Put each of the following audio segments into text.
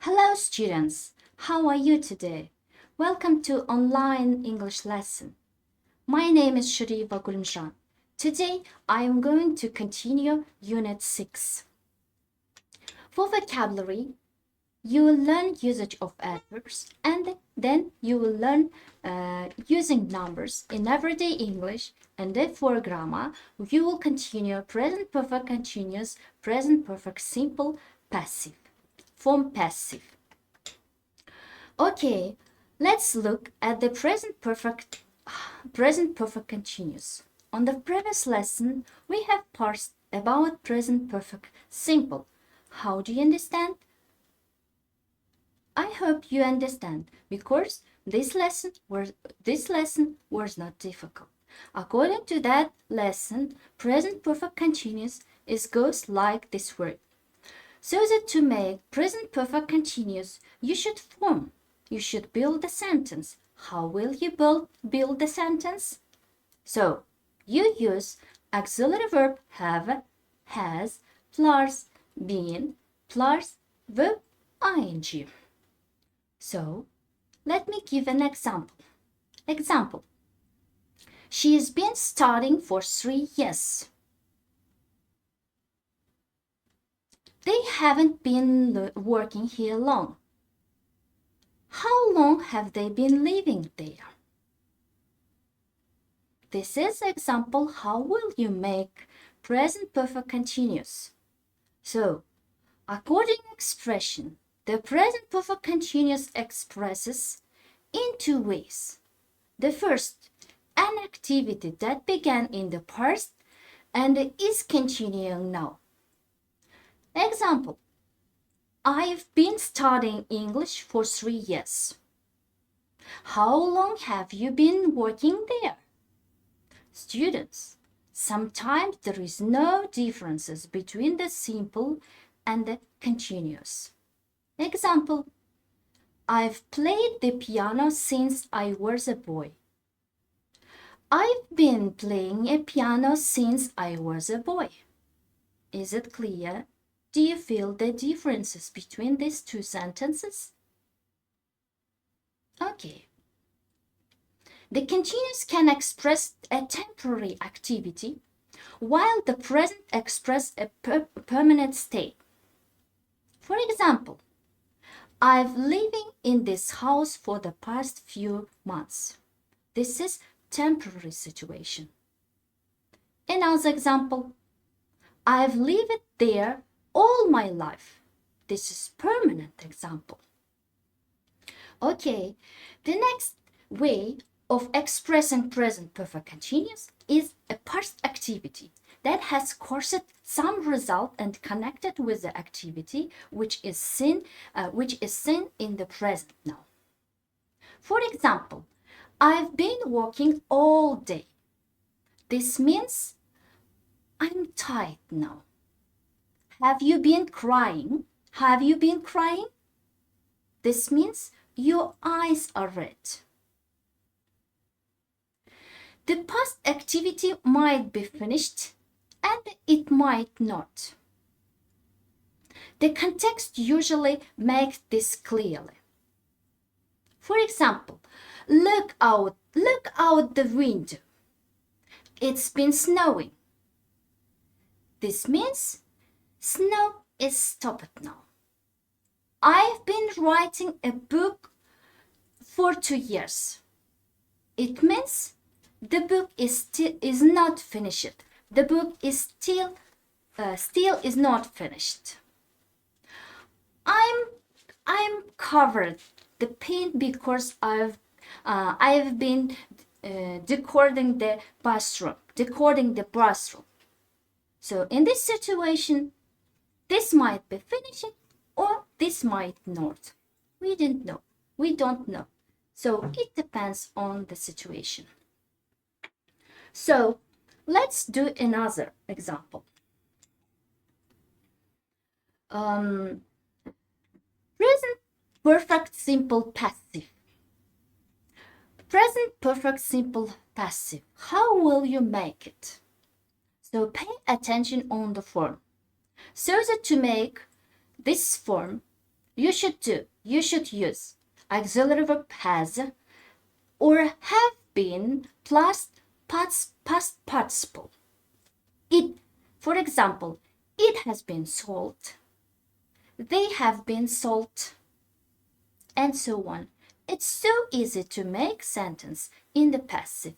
Hello students, how are you today? Welcome to online English lesson. My name is Sharifa Gulmshan. Today I am going to continue Unit 6. For vocabulary, you will learn usage of adverbs and then you will learn using numbers in everyday English, and then for grammar you will continue present perfect continuous, present perfect simple, passive, form passive. Okay, let's look at the present perfect continuous. On the previous lesson, we have parsed about present perfect simple. How do you understand? I hope you understand because this lesson was not difficult. According to that lesson, present perfect continuous goes like this word. So that to make present perfect continuous, you should build the sentence. How will you build the sentence? So, you use auxiliary verb have, has, plus been, plus verb ing. So, let me give an example. Example. She has been studying for 3 years. They haven't been working here long. How long have they been living there? This is example. How will you make present perfect continuous? So, according expression, the present perfect continuous expresses in two ways. The first, an activity that began in the past and is continuing now. Example, I've been studying English for 3 years. How long have you been working there? Students, sometimes there is no differences between the simple and the continuous. Example, I've played the piano since I was a boy. I've been playing a piano since I was a boy. Is it clear? Do you feel the differences between these two sentences? Okay. The continuous can express a temporary activity, while the present express a permanent state. For example, I've living in this house for the past few months. This is temporary situation. Another example, I've lived there all my life. This is permanent example. Okay, the next way of expressing present perfect continuous is a past activity that has caused some result and connected with the activity which is seen in the present now. For example, I've been working all day. This means I'm tired now. Have you been crying? Have you been crying? This means your eyes are red. The past activity might be finished and it might not. The context usually makes this clearly. For example, look out the window. It's been snowing. This means snow is stopped now. I've been writing a book for 2 years. It means the book is not finished. The book is still is not finished. I'm covered the paint because I've been decorating the bathroom. So in this situation, this might be finished or this might not. We don't know. So it depends on the situation. So let's do another example. Present perfect simple passive. Present perfect simple passive. How will you make it? So pay attention on the form. So that to make this form, you should use auxiliary verb has or have been plus past participle. It, for example, it has been sold, they have been sold, and so on. It's so easy to make sentence in the passive.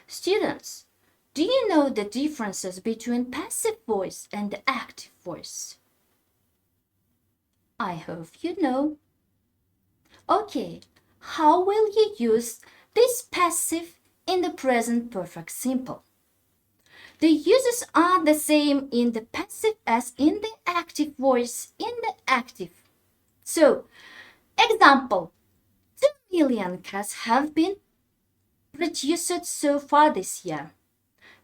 Students, do you know the differences between passive voice and the active voice? I hope you know. Okay, how will you use this passive in the present perfect simple? The uses are the same in the passive as in the active voice in the active. So, example, 2 million cats have been produced so far this year.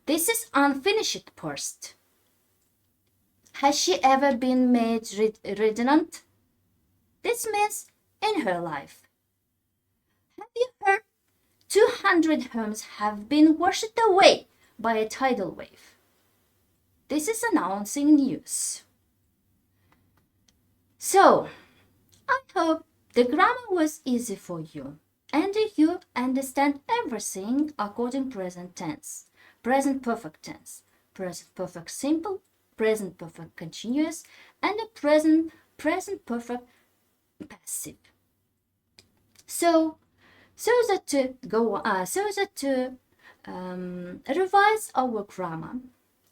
This is unfinished past. Has she ever been made redundant? This means in her life. Have you heard 200 homes have been washed away by a tidal wave? This is announcing news. So, I hope the grammar was easy for you and you understand everything according present tense, present perfect tense, present perfect simple, present perfect continuous, and a present perfect passive. So that to revise our grammar,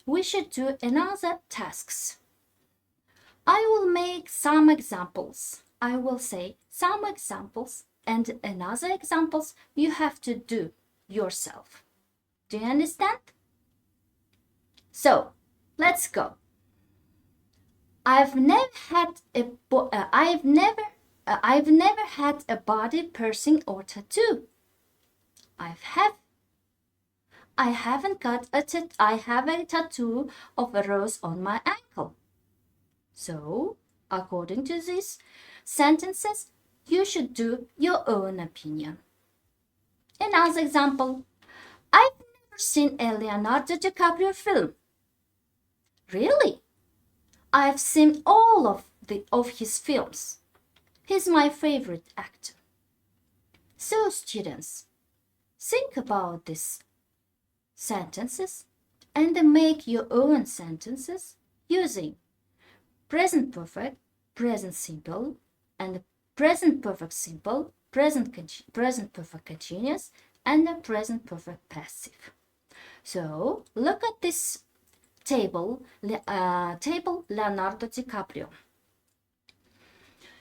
we should do another tasks. I will make some examples. I will say some examples and another examples you have to do yourself. Do you understand? So, let's go. I've never had a body piercing or tattoo. I have a tattoo of a rose on my ankle. So, according to these sentences, you should do your own opinion. Another example, I've never seen a Leonardo DiCaprio film. Really? I've seen all of his films. He's my favorite actor. So, students, think about these sentences and make your own sentences using present perfect, present simple, and present perfect simple, present perfect continuous, and the present perfect passive. So, look at this table Leonardo DiCaprio.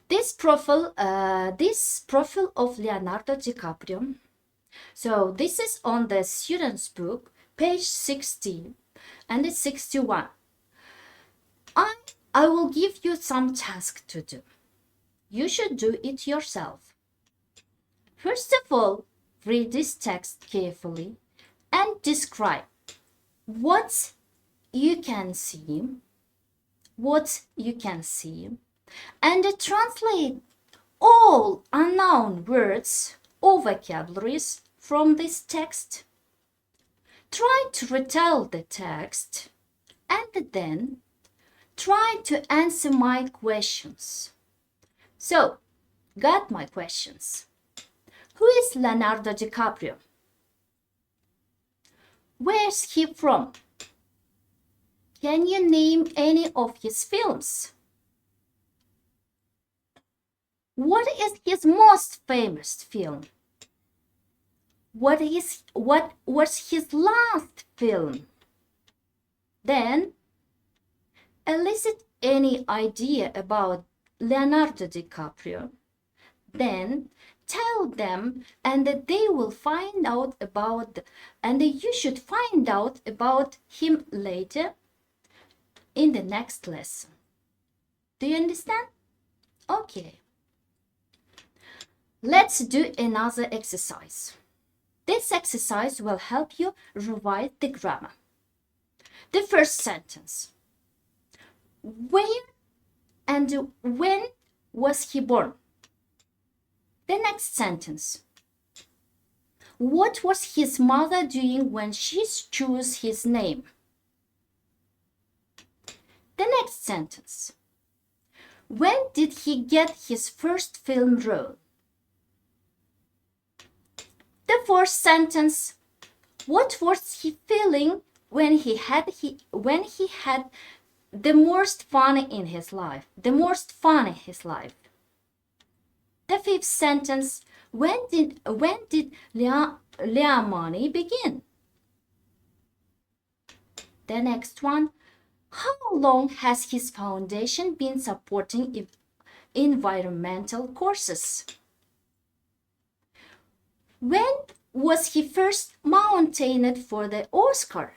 This profile of Leonardo DiCaprio. So this is on the student's book, page 60 and 61. I will give you some task to do. You should do it yourself. First of all, read this text carefully and describe what you can see, and translate all unknown words or vocabularies from this text. Try to retell the text and then try to answer my questions. So, got my questions. Who is Leonardo DiCaprio? Where's he from? Can you name any of his films? What is his most famous film? What was his last film? Then, elicit any idea about Leonardo DiCaprio. Then, tell them and they will find out about, and you should find out about him later in the next lesson. Do you understand? Okay. Let's do another exercise. This exercise will help you revise the grammar. The first sentence. Where and when was he born? The next sentence. What was his mother doing when she chose his name? The next sentence. When did he get his first film role? The fourth sentence. What was he feeling when he had the most fun in his life? The most fun in his life. The fifth sentence. When did Liamani begin? The next one. How long has his foundation been supporting environmental causes? When was he first nominated for the Oscar?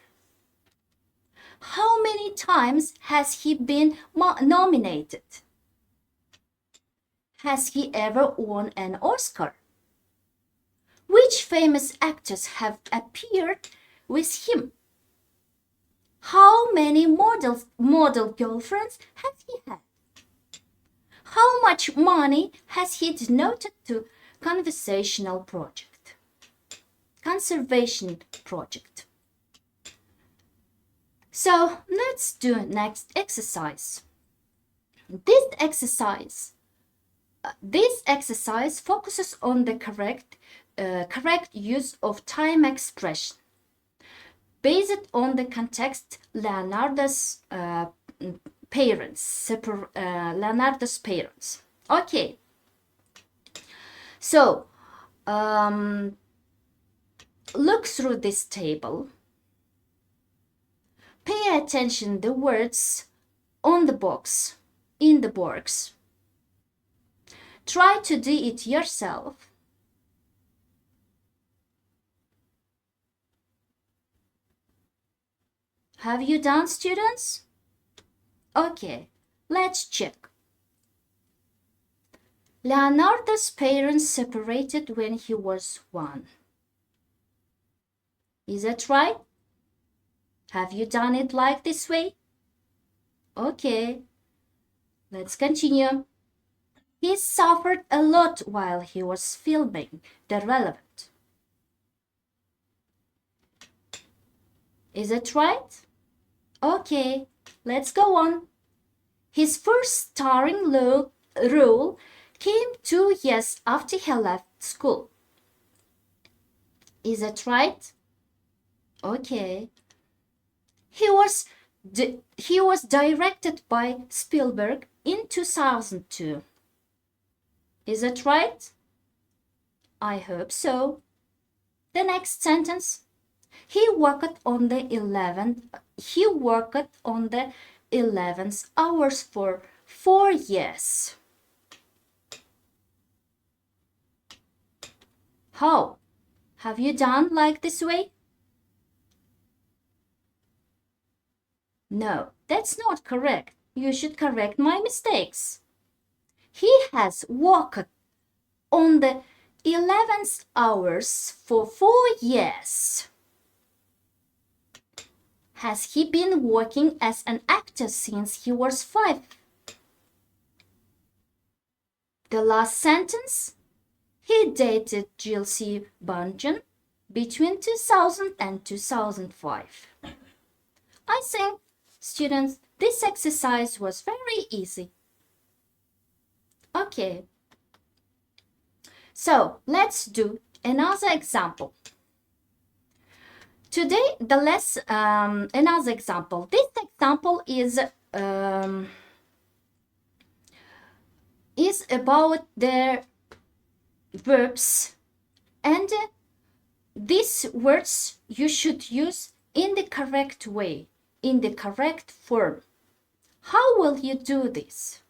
How many times has he been nominated? Has he ever won an Oscar? Which famous actors have appeared with him? How many model girlfriends has he had? How much money has he donated to conservation project? So let's do next exercise. This exercise focuses on the correct use of time expression based on the context Leonardo's parents. Okay. So look through this table. Pay attention the words on the box, in the box. Try to do it yourself. Have you done, students? Okay, let's check. Leonardo's parents separated when he was 1. Is that right? Have you done it like this way? Okay, let's continue. He suffered a lot while he was filming The Relevant. Is it right? Okay, let's go on. His first starring role came 2 years after he left school. Is that right? Okay. He was directed by Spielberg in 2002. Is that right? I hope so. The next sentence. He worked on the 11th hours for 4 years. How? Have you done like this way? No, that's not correct. You should correct my mistakes. He has worked on the 11th hours for 4 years. Has he been working as an actor since he was 5? The last sentence. He dated Jill C. Bunchen between 2000 and 2005. I think, students, this exercise was very easy. Okay. So, let's do another example. Today, another example. This example is about the verbs, and these words you should use in the correct way, in the correct form. How will you do this?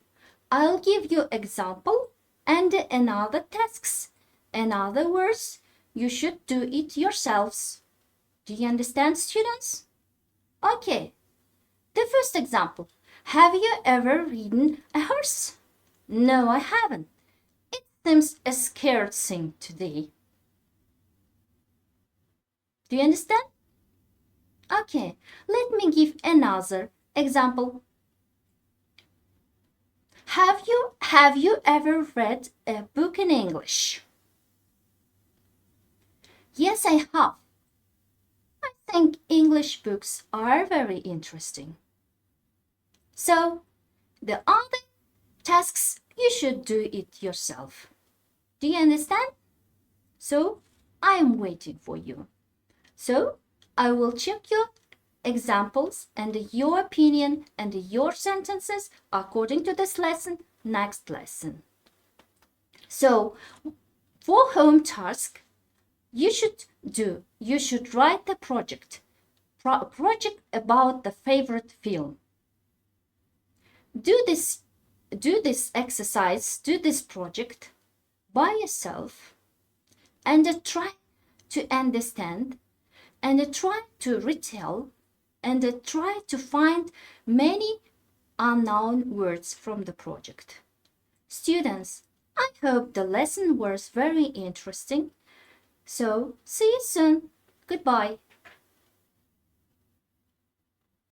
I'll give you example and another tasks. In other words, you should do it yourselves. Do you understand, students? Okay. The first example. Have you ever ridden a horse? No, I haven't. It seems a scared thing today. Do you understand? Okay, let me give another example. Have you ever read a book in English? Yes, I have. I think English books are very interesting. So, the other tasks, you should do it yourself. Do you understand? So, I am waiting for you. So, I will check your examples and your opinion and your sentences according to this lesson, next lesson. So, for home task, you should write the project about the favorite film. Do this exercise, do this project by yourself, and try to understand, and try to retell, and try to find many unknown words from the project. Students, I hope the lesson was very interesting. So, see you soon. Goodbye.